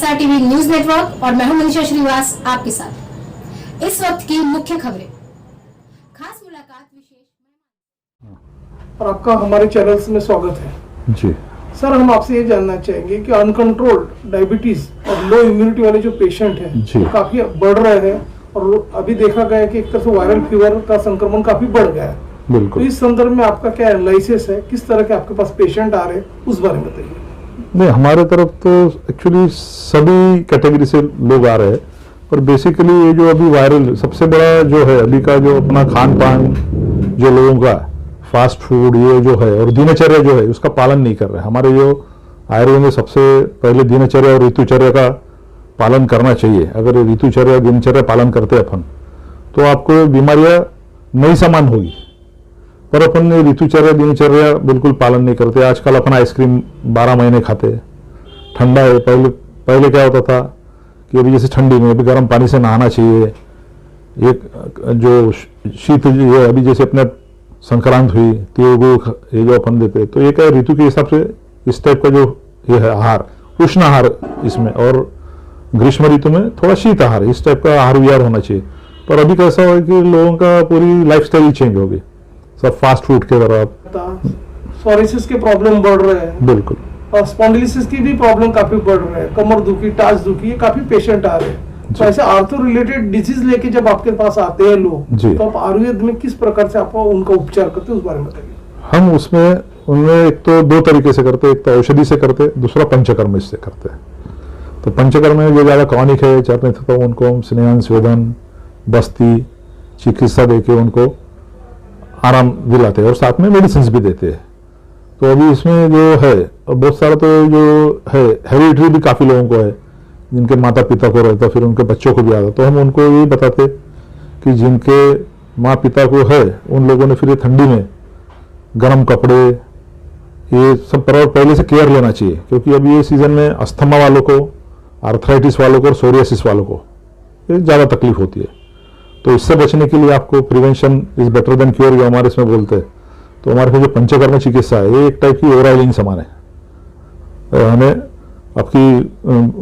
SRTV news network और मैं हूं मनीषा श्रीवास आपके साथ। इस वक्त की मुख्य खबरें, खास मुलाकात, विशेष और आपका हमारे चैनल्स में स्वागत है जी। सर, हम आपसे ये जानना चाहेंगे कि अनकंट्रोल्ड डायबिटीज और लो इम्यूनिटी वाले जो पेशेंट हैं जी। वो काफी बढ़ रहे हैं और अभी देखा गया है कि एक तरह से वायरल फीवर का संक्रमण काफी बढ़ गया है। तो बिल्कुल। इस संदर्भ में आपका क्या एनालिसिस है, किस तरह के आपके पास पेशेंट आ रहे हैं, उस बारे में बताइए। नहीं, हमारे तरफ तो एक्चुअली सभी कैटेगरी से लोग आ रहे हैं, पर बेसिकली ये जो अभी वायरल सबसे बड़ा जो है अभी का जो अपना खान पान जो लोगों का फास्ट फूड ये जो है और दिनचर्या जो है उसका पालन नहीं कर रहे। हमारे जो आयुर्वेद में सबसे पहले दिनचर्या और ऋतुचर्या का पालन करना चाहिए। अगर ऋतुचर्या दिनचर्या पालन करते अपन तो आपको बीमारियां नई समान होगी, पर अपन ने ऋतुचर्या दिनचर्या बिल्कुल पालन नहीं करते। आजकल अपन आइसक्रीम 12 महीने खाते, ठंडा है। पहले क्या होता था कि अभी जैसे ठंडी में अभी गर्म पानी से नहाना चाहिए। एक जो शीत जो है अभी जैसे अपने संक्रांत हुई तो ये जो अपन देते तो ये क्या ऋतु के हिसाब से इस टाइप का जो ये है आहार, उष्ण आहार इसमें, और ग्रीष्म ऋतु में थोड़ा शीत आहार, इस टाइप का आहार विहार होना चाहिए। पर अभी कैसा हो कि लोगों का पूरी लाइफस्टाइल चेंज हो गई, सब फास्ट फूड के तरफ। सोरियासिस के प्रॉब्लम बढ़ रहे हैं, बिल्कुल, और स्पॉन्डिलिसिस की भी प्रॉब्लम काफी बढ़ रहे हैं, कमर दुखी, टाच दुखी, ये काफी पेशेंट आ रहे हैं। तो ऐसे आर्थो रिलेटेड डिजीज लेके जब आपके पास आते हैं लोग, जी। तो आप आयुर्वेद में किस प्रकार से आप उनका उपचार करते हैं, उस बारे में बताइए। हम उनमें एक तो दो तरीके से करते, एक तो औषधि से करते, दूसरा पंचकर्म से करते हैं। तो पंचकर्म में जो ज़्यादा क्रॉनिक है चलने तो उनको हम स्नेहन स्वेदन बस्ती चिकित्सा देके उनको आराम दिलाते हैं और साथ में मेडिसिन भी देते हैं। तो अभी इसमें जो है बहुत सारा तो जो है हेरिडिटरी भी काफ़ी लोगों को है, जिनके माता पिता को रहता फिर उनके बच्चों को भी आता। तो हम उनको ये बताते कि जिनके माँ पिता को है उन लोगों ने फिर ये ठंडी में गर्म कपड़े ये सब पहले से केयर लेना चाहिए, क्योंकि अभी ये सीज़न में अस्थमा वालों को, आर्थराइटिस वालों को और सोरियासिस वालों को ये ज़्यादा तकलीफ होती है। तो इससे बचने के लिए आपको prevention is better than cure जो हमारे इसमें बोलते हैं। तो हमारे पास जो पंचकर्म चिकित्सा है ये एक टाइप की ओवरऑलिंग समान है। हमें आपकी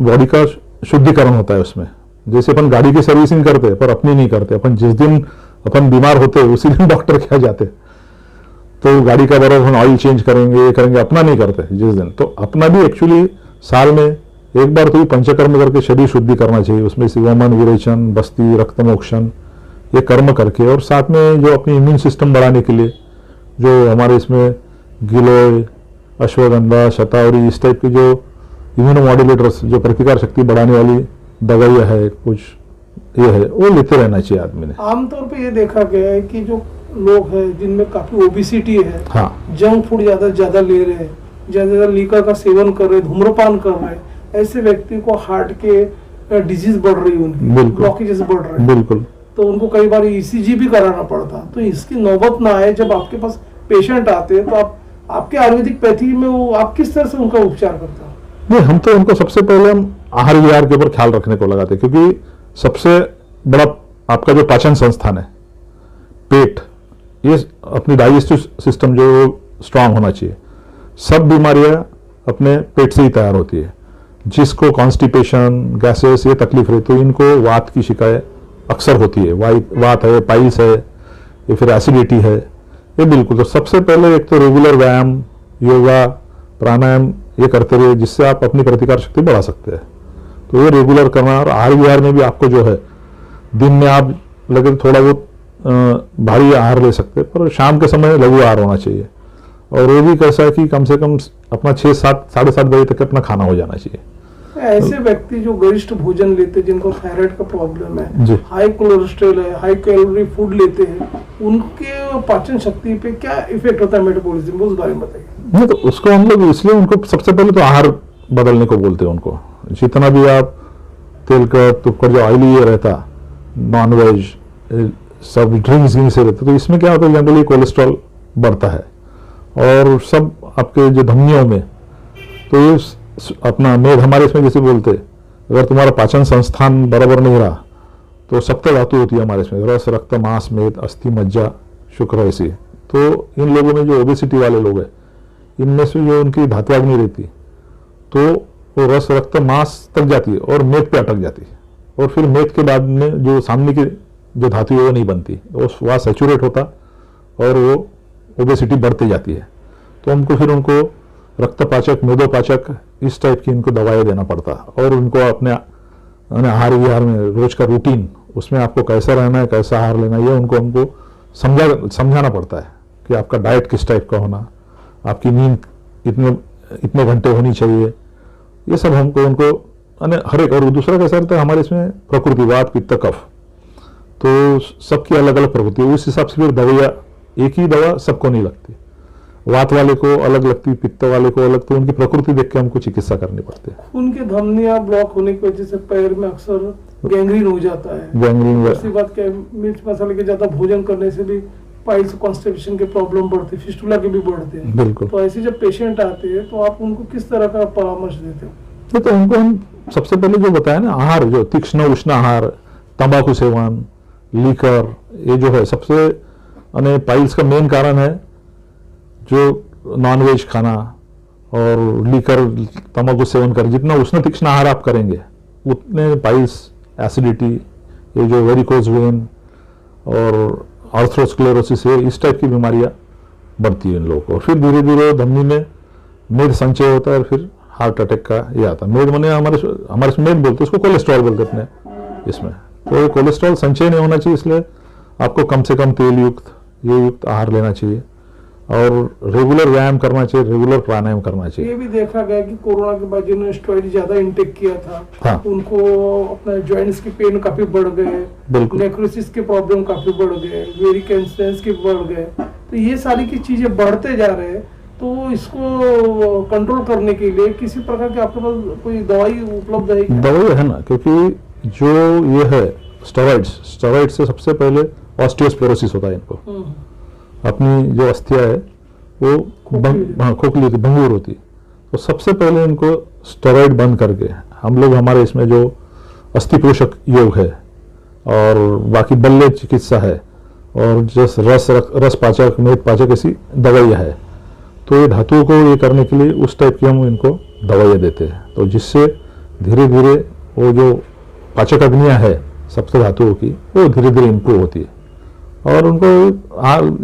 बॉडी का शुद्धिकरण होता है उसमें। जैसे अपन गाड़ी की सर्विसिंग करते हैं पर अपनी नहीं करते, अपन जिस दिन अपन बीमार होते हैं उसी दिन डॉक्टर के यहाँ जाते, तो गाड़ी का बराबर हम ऑयल चेंज करेंगे ये करेंगे, अपना नहीं करते जिस दिन। तो अपना भी एक्चुअली साल में एक बार तो भी पंचकर्म करके शरीर शुद्धि करना चाहिए। उसमें वमन विरेचन बस्ती रक्तमोक्षण ये कर्म करके, और साथ में जो अपनी इम्यून सिस्टम बढ़ाने के लिए जो हमारे इसमें गिलोय, अश्वगंधा, शतावरी इस टाइप के जो इम्यूनोमॉड्यूलेटर्स जो प्रतिकार शक्ति बढ़ाने वाली दवाइयाँ है कुछ ये है वो लेते रहना चाहिए आदमी ने। आमतौर पे ये देखा गया है कि जो लोग हैं जिनमें काफी ओबिसिटी है, हाँ, जंक फूड ज्यादा ले रहे हैं, ज्यादा लीकर का सेवन कर रहे हैं, धूम्रपान कर रहे हैं, ऐसे व्यक्ति को हार्ट के डिजीज बढ़ रही है, उनकी ब्लॉकेजेस बढ़ रहे हैं। बिल्कुल। तो उनको कई बार ECG भी कराना पड़ता। तो इसकी नौबत ना आए जब आपके पास पेशेंट आते हैं, तो आपके आयुर्वेदिक पैथी में वो आप किस तरह से उनका उपचार करते हो? नहीं, हम तो उनको सबसे पहले हम आहार विहार के ऊपर ख्याल रखने को लगाते, क्योंकि सबसे बड़ा आपका जो पाचन संस्थान है पेट, ये अपनी डाइजेस्टिव सिस्टम जो स्ट्रांग होना चाहिए। सब बीमारियां अपने पेट से ही तैयार होती है। जिसको कॉन्स्टिपेशन गैसेस ये तकलीफ रही तो इनको वात की शिकायत अक्सर होती है। वात है, पाइल्स है, या फिर एसिडिटी है, ये बिल्कुल। तो सबसे पहले एक तो रेगुलर व्यायाम, योगा, प्राणायाम ये करते रहिए, जिससे आप अपनी प्रतिकार शक्ति बढ़ा सकते हैं। तो ये रेगुलर करना, और आहार विहार में भी आपको जो है दिन में आप लगे थोड़ा बहुत भारी आहार ले सकते हैं, पर शाम के समय लघु आहार होना चाहिए। और वो भी कैसा है कि कम से कम अपना 6-7 साढ़े 7 बजे तक अपना खाना हो जाना चाहिए। ऐसे व्यक्ति जो गरिष्ठ भोजन लेते हैं, जिनको थायराइड का प्रॉब्लम है, जी। हाई कोलेस्ट्रॉल है, हाई कैलोरी फूड लेते हैं, उनके पाचन शक्ति पे क्या इफेक्ट होता है मेटाबॉलिज्म, उस बारे में बताइए। नहीं, तो उसको हम लोग इसलिए उनको सबसे पहले तो आहार बदलने को बोलते हैं उनको। जितना भी आप तेल का तुक्कर जो ऑयली ये रहता, नॉन वेज सब ड्रिंक्स से रहते, तो इसमें क्या होता है जनरली कोलेस्ट्रॉल बढ़ता है, और सब आपके जो धमनियों में तो ये अपना मेद हमारे इसमें जैसे बोलते, अगर तुम्हारा पाचन संस्थान बराबर नहीं रहा तो सप्त धातु होती है हमारे इसमें, रस रक्त मांस मेद अस्थि मज्जा शुक्र ऐसी। तो इन लोगों में जो ओबेसिटी वाले लोग हैं इनमें से जो उनकी धात्वाग्नि रहती तो वो रस रक्त मांस तक जाती है और मेद पे अटक जाती है, और फिर मेद के बाद में जो सामने की जो धातु है वो नहीं बनती, वो वहाँ सेचुरेट होता और वो ओबेसिटी बढ़ती जाती है। तो हमको फिर उनको रक्तपाचक, मेदोपाचक इस टाइप की इनको दवाएं देना पड़ता, और उनको अपने आहार विहार में रोज का रूटीन, उसमें आपको कैसा रहना है, कैसा आहार लेना है, ये उनको हमको समझाना पड़ता है कि आपका डाइट किस टाइप का होना, आपकी नींद इतने घंटे होनी चाहिए, ये सब हमको उनको हर एक। और दूसरा कैसा रहता है हमारे इसमें प्रकृति, वात पित्त कफ, तो सबकी अलग अलग प्रकृति, उस हिसाब से फिर दवाइयाँ, एक ही दवा सबको नहीं लगती, वात वाले को अलग लगती, पित्त वाले को अलग, तो उनकी प्रकृति देख के हमको चिकित्सा करनी पड़ती है। उनके धमनियां ब्लॉक होने की वजह से पैर में अक्सर गैंग्रीन हो जाता है। गैंग्रीन, दूसरी बात क्या है, मिर्च मसाले के ज्यादा भोजन करने से भी पाइल्स कॉन्स्टिपेशन के प्रॉब्लम बढ़ते हैं, फिस्टुला के भी बढ़ते हैं। बिल्कुल। तो ऐसे जब पेशेंट आते हैं तो आप उनको किस तरह का परामर्श देते हो? तो उनको हम सबसे पहले जो बताया ना, आहार जो तीक्ष्ण उष्ण आहार, तंबाकू सेवन, लीकर, ये जो है सबसे पाइल्स का मेन कारण है, जो नॉनवेज खाना और लीकर, तंबाकू सेवन कर, जितना उष्ण तीक्ष्ण आहार आप करेंगे उतने पाइल्स, एसिडिटी, ये जो वेरिकोज वेन और आर्थ्रोस्क्लेरोसिस है, इस टाइप की बीमारियां बढ़ती है इन लोगों को। फिर धीरे धीरे धमनी में मेद संचय होता है और फिर हार्ट अटैक का ये आता है। मेद माने हमारे मेद बोलते हैं उसको, कोलेस्ट्रॉल बोलते हैं इसमें। तो कोलेस्ट्रॉल संचय नहीं होना चाहिए, इसलिए आपको कम से कम तेल युक्त, ये युक्त आहार लेना चाहिए और रेगुलर व्यायाम करना चाहिए, रेगुलर प्राणायाम करना चाहिए। ये भी देखा गया कि कोरोना के बाद जिन्होंने स्टेरॉइड ज्यादा इंटेक किया था, हाँ। उनको अपना जॉइंट्स की पेन काफी बढ़ गए, नेक्रोसिस के प्रॉब्लम काफी बढ़ गए, वेरिकेंसेंस के बढ़ गए। तो ये सारी की चीजें बढ़ते जा रहे हैं, तो इसको कंट्रोल करने के लिए किसी प्रकार की आपके पास कोई दवाई उपलब्ध है क्या? दवाई है ना, क्योंकि जो ये है स्टेरॉइड से सबसे पहले ऑस्टियोस्पोरोसिस होता है इनको, अपनी जो अस्थियां है वो खोखली होती, भंगुर होती। तो सबसे पहले इनको स्टेरॉइड बंद करके हम लोग, हमारे इसमें जो अस्थि पोषक योग है और बाकी बल्ले चिकित्सा है और जैसे रस पाचक, मेद पाचक, ऐसी दवाइयाँ है, तो ये धातुओं को ये करने के लिए उस टाइप की हम इनको दवाइयाँ देते हैं। तो जिससे धीरे धीरे वो जो पाचक अग्नियाँ है सप्त धातुओं की, वो धीरे धीरे इम्प्रूव होती है। और उनको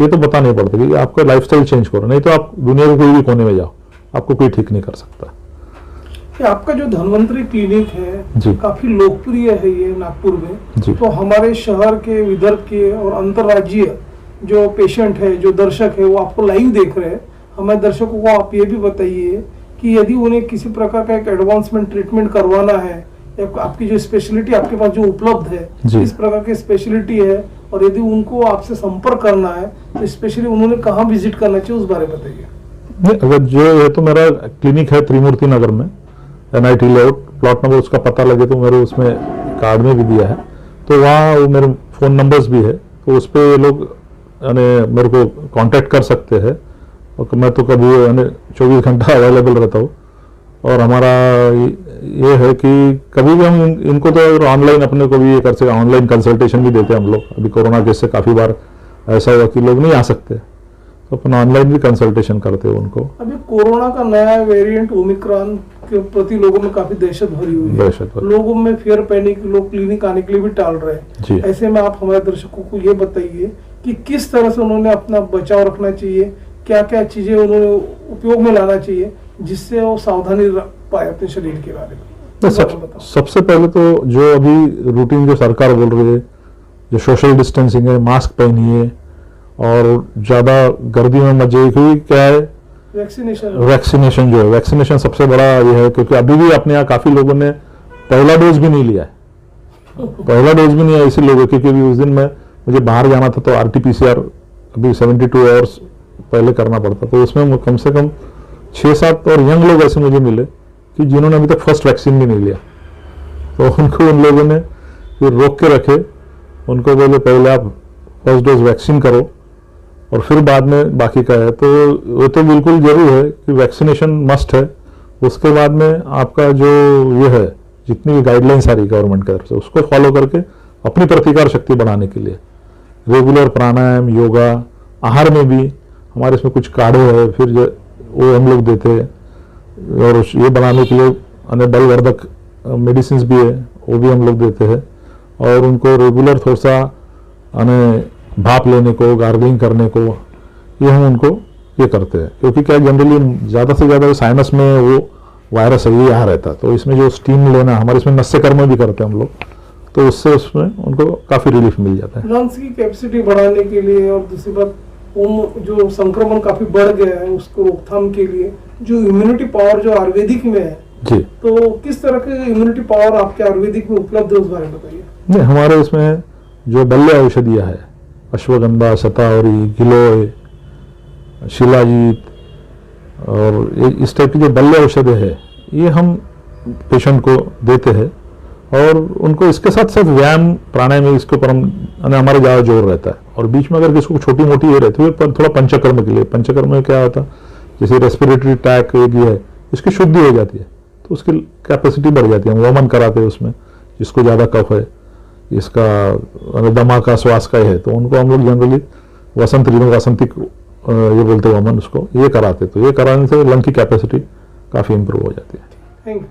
ये तो बताना नहीं पड़ता कि आपका लाइफस्टाइल चेंज करो, नहीं तो आप दुनिया के कोई भी कोने में जाओ, आपको कोई ठीक नहीं कर सकता। आपका जो धन्वंतरी क्लिनिक है काफी लोकप्रिय है ये नागपुर में। तो हमारे शहर के, विदर्भ के और अंतर्राज्यीय जो पेशेंट है, जो दर्शक है, वो आपको लाइव देख रहे हैं। हमारे दर्शकों को आप ये भी बताइए कि यदि उन्हें किसी प्रकार का एक एडवांसमेंट ट्रीटमेंट करवाना है, आपकी जो स्पेशलिटी आपके पास जो उपलब्ध है, इस प्रकार की स्पेशलिटी है, और यदि उनको आपसे संपर्क करना है तो स्पेशली उन्होंने कहाँ विजिट करना चाहिए, उस बारे में बताइए। अगर जो है तो मेरा क्लिनिक है त्रिमूर्ति नगर में, NIT लेआउट, प्लॉट नंबर उसका पता लगे तो मेरे उसमें कार्ड में भी दिया है, तो वहाँ मेरे फ़ोन नंबर्स भी है, तो उस पर लोग मेरे को कांटेक्ट कर सकते हैं। और मैं तो कभी 24 घंटा अवेलेबल रहता हूँ। और हमारा ये है कि कभी भी हम इनको तो ऑनलाइन अपने को भी ये कर सकते, ऑनलाइन कंसल्टेशन भी देते हैं हम लोग। अभी कोरोना केस से काफ़ी बार ऐसा हुआ कि लोग नहीं आ सकते, तो अपन ऑनलाइन भी कंसल्टेशन करते हैं उनको। अभी कोरोना का नया वेरिएंट ओमिक्रॉन के प्रति लोगों में काफी दहशत भरी हुई है, लोगों में फियर पैनिक, लोग क्लिनिक आने के लिए भी टाल रहे हैं। ऐसे में आप हमारे दर्शकों को ये बताइए कि किस तरह से उन्होंने अपना बचाव रखना चाहिए, क्या क्या चीजें उन्होंने उपयोग में लाना चाहिए जिससे वो सावधानी रख पाए अपने शरीर के बारे में। तो सबसे पहले तो जो अभी रूटीन जो सरकार बोल रही है, जो सोशल डिस्टेंसिंग है, मास्क पहनिए और ज्यादा गर्दी में मत जाइए, क्योंकि क्या है वैक्सीनेशन जो है, वैक्सीनेशन सबसे बड़ा ये है। क्योंकि अभी भी अपने यहाँ काफी लोगों ने पहला डोज भी नहीं लिया है, पहला डोज भी नहीं है इसी लोगों की, क्योंकि उस दिन में मुझे बाहर जाना था तो RT-PCR अभी 72 आवर्स पहले करना पड़ता, तो उसमें कम से कम 6-7 और यंग लोग ऐसे मुझे मिले कि जिन्होंने अभी तक फर्स्ट वैक्सीन भी नहीं लिया। तो उनको उन लोगों ने फिर रोक के रखे, उनको बोले पहले आप फर्स्ट डोज वैक्सीन करो और फिर बाद में बाकी का है। तो वो तो बिल्कुल जरूर है कि वैक्सीनेशन मस्ट है। उसके बाद में आपका जो ये है, जितनी भी गाइडलाइंस आ रही गवर्नमेंट की तरफ से, उसको फॉलो करके अपनी प्रतिकार शक्ति बढ़ाने के लिए रेगुलर प्राणायाम, योगा, आहार में भी हमारे इसमें कुछ काढ़े है, फिर वो हम लोग देते हैं। और ये बनाने के लिए अन्य बलवर्धक मेडिसिन भी है, वो भी हम लोग देते हैं। और उनको रेगुलर थोड़ा सा भाप लेने को, गार्गलिंग करने को, ये हम उनको ये करते हैं। क्योंकि क्या जनरली ज़्यादा से ज़्यादा साइनस में वो वायरस है ये यहाँ रहता है, तो इसमें जो स्टीम लेना, हमारे इसमें नस्यकर्म भी करते हैं हम लोग, तो उससे उसमें उनको काफ़ी रिलीफ मिल जाता है। लंग्स की कैपेसिटी बढ़ाने के लिए और दूसरी बात जो संक्रमण काफी बढ़ गया है उसको रोकथाम के लिए जो इम्यूनिटी पावर जो आयुर्वेदिक में है जी, तो किस तरह के इम्यूनिटी पावर आपके आयुर्वेदिक में उपलब्ध है उस बारे में बताइए। नहीं, हमारे इसमें जो बल्य औषधियाँ है, अश्वगंधा, शतावरी, गिलोय, शिलाजीत और इस टाइप की जो बल्य औषधि है ये हम पेशेंट को देते हैं। और उनको इसके साथ साथ व्यायाम, प्राणायाम, इसके ऊपर हमारे ज़्यादा जोर रहता है। और बीच में अगर किसी को छोटी मोटी ये रहती है पर थोड़ा पंचकर्म के लिए, पंचकर्म में क्या होता है, जैसे रेस्पिरेटरी ट्रैक ये है, इसकी शुद्धि हो जाती है, तो उसकी कैपेसिटी बढ़ जाती है। हम वमन कराते हैं उसमें, जिसको ज़्यादा कफ है, इसका दमा का, श्वास का है, तो उनको हम लोग जनरली वसंत ऋतु, वसंतिक ये बोलते हैं वमन, उसको ये कराते, तो ये कराने से लंग की कैपेसिटी काफ़ी इंप्रूव हो जाती है। Thank you.